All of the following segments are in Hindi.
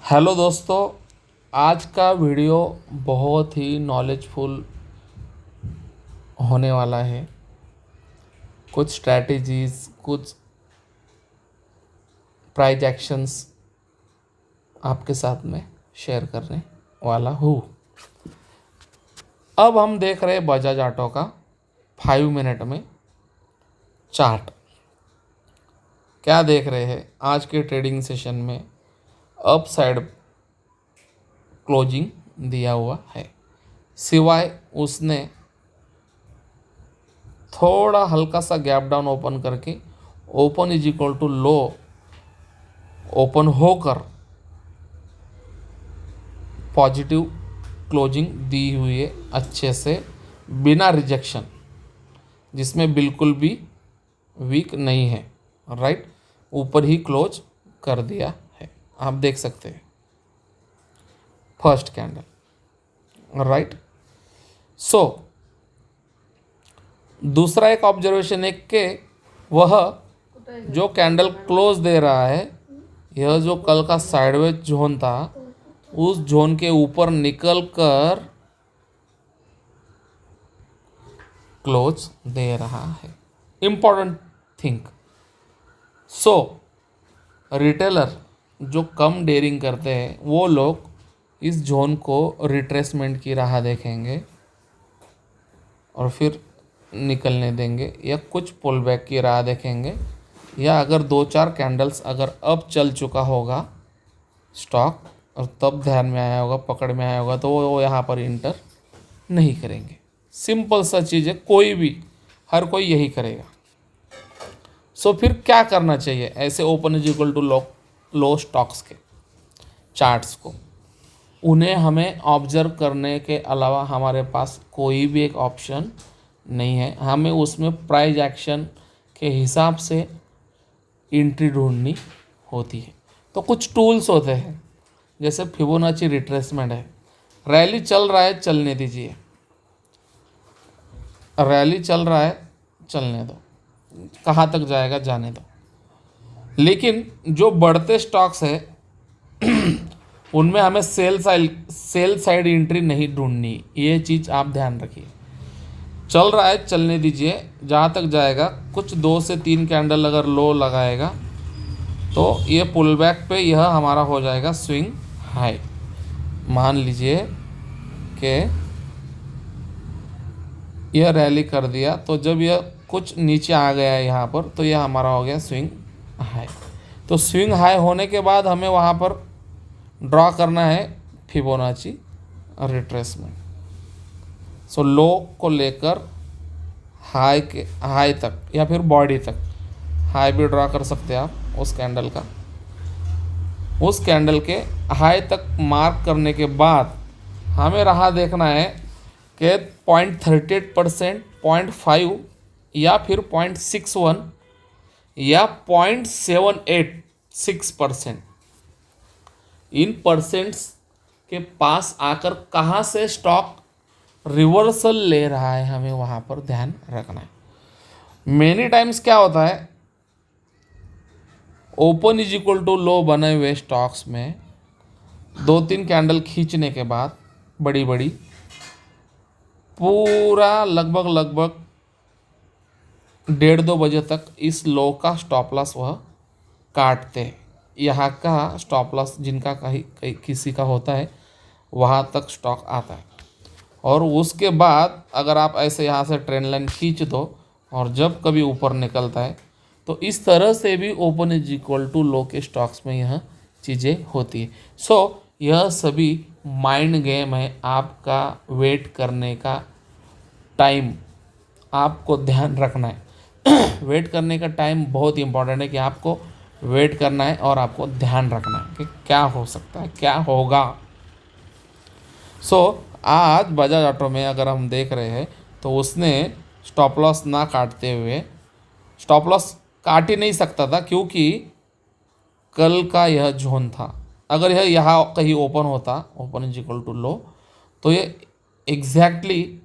हेलो दोस्तों, आज का वीडियो बहुत ही नॉलेजफुल होने वाला है। कुछ स्ट्रैटेजीज, कुछ प्राइज एक्शंस आपके साथ में शेयर करने वाला हूँ। अब हम देख रहे हैं बजाज ऑटो का 5 मिनट में चार्ट। क्या देख रहे हैं आज के ट्रेडिंग सेशन में? अप साइड क्लोजिंग दिया हुआ है, सिवाय उसने थोड़ा हल्का सा गैप डाउन ओपन करके open is equal to low open होकर पॉजिटिव क्लोजिंग दी हुई है अच्छे से, बिना रिजेक्शन, जिसमें बिल्कुल भी वीक नहीं है। राइट, ऊपर ही क्लोज कर दिया है, आप देख सकते हैं फर्स्ट कैंडल। राइट, सो दूसरा एक ऑब्जर्वेशन है कि वह जो कैंडल क्लोज दे रहा है, यह जो कल का साइडवेज जोन था, उस जोन के ऊपर निकल कर क्लोज दे रहा है। Important think. सो रिटेलर जो कम डेयरिंग करते हैं वो लोग इस जोन को रिट्रेसमेंट की राह देखेंगे और फिर निकलने देंगे, या कुछ पुल बैक की राह देखेंगे, या अगर 2-4 कैंडल्स अगर अब चल चुका होगा स्टॉक और तब ध्यान में आया होगा, पकड़ में आया होगा, तो वो यहाँ पर इंटर नहीं करेंगे। सिंपल सा चीज़ है, कोई भी, हर कोई यही करेगा। सो फिर क्या करना चाहिए ऐसे open is equal to low stocks के चार्ट्स को? उन्हें हमें ऑब्जर्व करने के अलावा हमारे पास कोई भी एक ऑप्शन नहीं है। हमें उसमें प्राइस एक्शन के हिसाब से एंट्री ढूंढनी होती है। तो कुछ टूल्स होते हैं, जैसे फिबोनाची रिट्रेसमेंट है। रैली चल रहा है, चलने दीजिए, रैली चल रहा है, चलने दो, कहाँ तक जाएगा जाने दो। लेकिन जो बढ़ते स्टॉक्स है उनमें हमें सेल साइड एंट्री नहीं ढूंढनी, ये चीज़ आप ध्यान रखिए। चल रहा है, चलने दीजिए, जहाँ तक जाएगा। कुछ 2 से 3 कैंडल अगर लो लगाएगा तो ये पुल बैक पे यह हमारा हो जाएगा स्विंग हाई। मान लीजिए कि यह रैली कर दिया, तो जब यह कुछ नीचे आ गया है यहाँ पर, तो यह हमारा हो गया स्विंग हाई। तो स्विंग हाई होने के बाद हमें वहाँ पर ड्रॉ करना है फिबोनाची रिट्रेसमेंट। सो लो को लेकर हाई तक या फिर बॉडी तक हाई भी ड्रॉ कर सकते हैं आप उस कैंडल का। उस कैंडल के हाई तक मार्क करने के बाद हमें रहा देखना है कि 0.38%, 0.5 या फिर 0.61 या 0.786%, इन परसेंट्स के पास आकर कहाँ से स्टॉक रिवर्सल ले रहा है, हमें वहाँ पर ध्यान रखना है। मेनी टाइम्स क्या होता है, ओपन इज इक्वल टू लो बने हुए स्टॉक्स में 2-3 कैंडल खींचने के बाद बड़ी बड़ी पूरा लगभग 1:30-2 बजे तक इस लो का स्टॉप लॉस वह काटते हैं। यहाँ का स्टॉप लॉस जिनका कहीं किसी का होता है, वहाँ तक स्टॉक आता है। और उसके बाद अगर आप ऐसे यहाँ से ट्रेंड लाइन खींच दो और जब कभी ऊपर निकलता है, तो इस तरह से भी ओपन इज इक्वल टू लो के स्टॉक्स में यह चीज़ें होती है। सो यह सभी माइंड गेम है। आपका वेट करने का टाइम आपको ध्यान रखना है। वेट करने का टाइम बहुत इंपॉर्टेंट है कि आपको वेट करना है और आपको ध्यान रखना है कि क्या हो सकता है, क्या होगा। सो आज बजाज ऑटो में अगर हम देख रहे हैं तो उसने स्टॉप लॉस ना काटते हुए, स्टॉप लॉस काट ही नहीं सकता था क्योंकि कल का यह जोन था। अगर यह यहाँ कहीं ओपन होता, ओपन इज इक्वल टू लो, तो ये एग्जैक्टली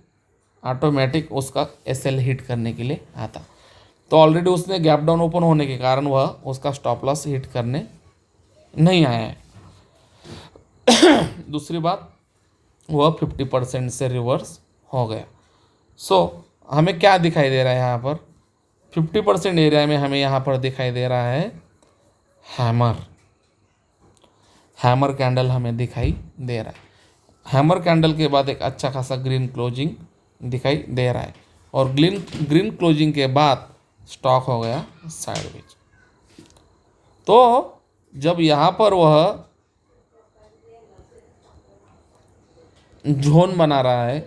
ऑटोमेटिक उसका एसएल हिट करने के लिए आता। तो ऑलरेडी उसने गैप डाउन ओपन होने के कारण वह उसका स्टॉप लॉस हिट करने नहीं आया है। दूसरी बात, वह 50% से रिवर्स हो गया। सो हमें क्या दिखाई दे रहा है यहाँ पर, 50% एरिया में हमें यहाँ पर दिखाई दे रहा है हैमर। हैमर कैंडल हमें दिखाई दे रहा है। हैमर कैंडल के बाद एक अच्छा खासा ग्रीन क्लोजिंग दिखाई दे रहा है, और ग्रीन क्लोजिंग के बाद स्टॉक हो गया साइडवेज। तो जब यहाँ पर वह जोन बना रहा है,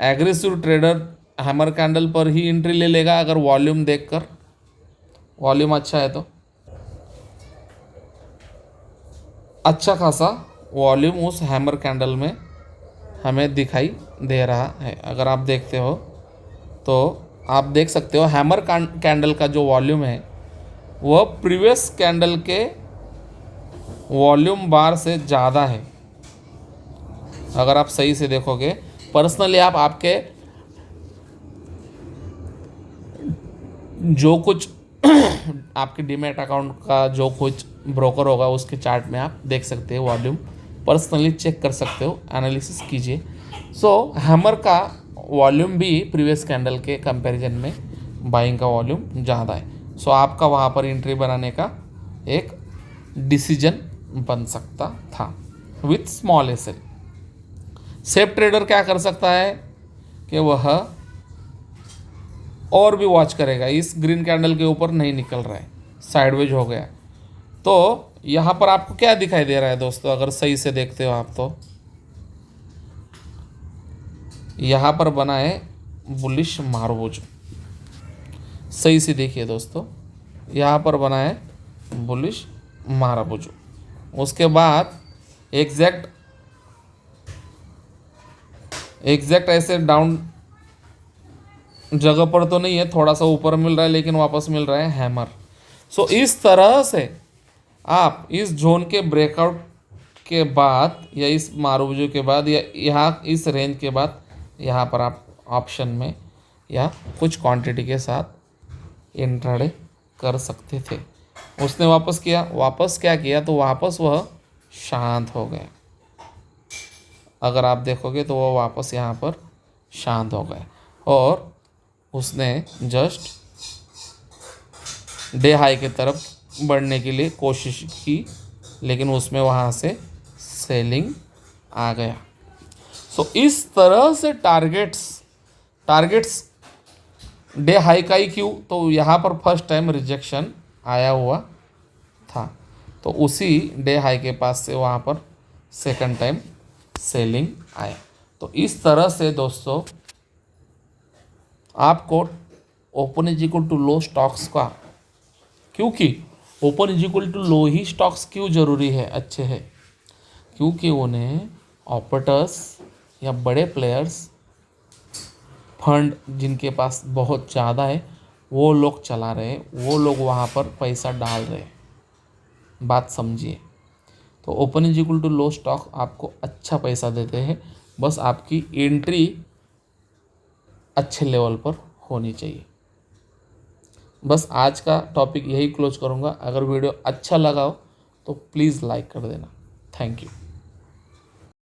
एग्रेसिव ट्रेडर हैमर कैंडल पर ही एंट्री ले लेगा अगर वॉल्यूम देखकर, वॉल्यूम अच्छा है तो अच्छा खासा वॉल्यूम उस हैमर कैंडल में हमें दिखाई दे रहा है। अगर आप देखते हो तो आप देख सकते हो हैमर कैंडल का जो वॉल्यूम है वह प्रीवियस कैंडल के वॉल्यूम बार से ज़्यादा है। अगर आप सही से देखोगे, पर्सनली आप आपके जो कुछ आपके डीमैट अकाउंट का जो कुछ ब्रोकर होगा उसके चार्ट में आप देख सकते हो वॉल्यूम, पर्सनली चेक कर सकते हो, एनालिसिस कीजिए। सो हैमर का वॉल्यूम भी प्रीवियस कैंडल के कंपैरिजन में बाइंग का वॉल्यूम ज़्यादा है। सो आपका वहाँ पर एंट्री बनाने का एक डिसीजन बन सकता था with small SL. Safe trader क्या कर सकता है कि वह और भी वॉच करेगा, इस ग्रीन कैंडल के ऊपर नहीं निकल रहा है, साइडवेज हो गया। तो यहाँ पर आपको क्या दिखाई दे रहा है दोस्तों, अगर सही से देखते हो आप तो यहाँ पर बना है बुलिश मारबूज। सही से देखिए दोस्तों, यहाँ पर बना है बुलिश मारबूज। उसके बाद एग्जैक्ट ऐसे डाउन जगह पर तो नहीं है, थोड़ा सा ऊपर मिल रहा है लेकिन वापस मिल रहा है हैमर। सो इस तरह से आप इस जोन के ब्रेकआउट के बाद या इस मारूबुजू के बाद या यहाँ इस रेंज के बाद यहाँ पर आप ऑप्शन में या कुछ क्वांटिटी के साथ इंट्राडे कर सकते थे। उसने वापस किया, वापस क्या किया तो वापस वह शांत हो गया। अगर आप देखोगे तो वह वापस यहाँ पर शांत हो गया और उसने जस्ट डे हाई की तरफ बढ़ने के लिए कोशिश की, लेकिन उसमें वहाँ से सेलिंग आ गया। सो इस तरह से टारगेट्स डे हाई का ही क्यों, तो यहाँ पर फर्स्ट टाइम रिजेक्शन आया हुआ था, तो उसी डे हाई के पास से वहाँ पर सेकंड टाइम सेलिंग आया। तो इस तरह से दोस्तों आपको open is equal to low stocks का, क्योंकि open is equal to low ही स्टॉक्स क्यों ज़रूरी है, अच्छे है, क्योंकि उन्हें ऑपरेटर्स या बड़े प्लेयर्स फंड जिनके पास बहुत ज़्यादा है वो लोग चला रहे हैं, वो लोग वहाँ पर पैसा डाल रहे हैं। बात समझिए। तो open is equal to low stock आपको अच्छा पैसा देते हैं, बस आपकी एंट्री अच्छे लेवल पर होनी चाहिए। बस आज का टॉपिक यही क्लोज करूँगा। अगर वीडियो अच्छा लगा हो तो प्लीज़ लाइक कर देना। Thank you.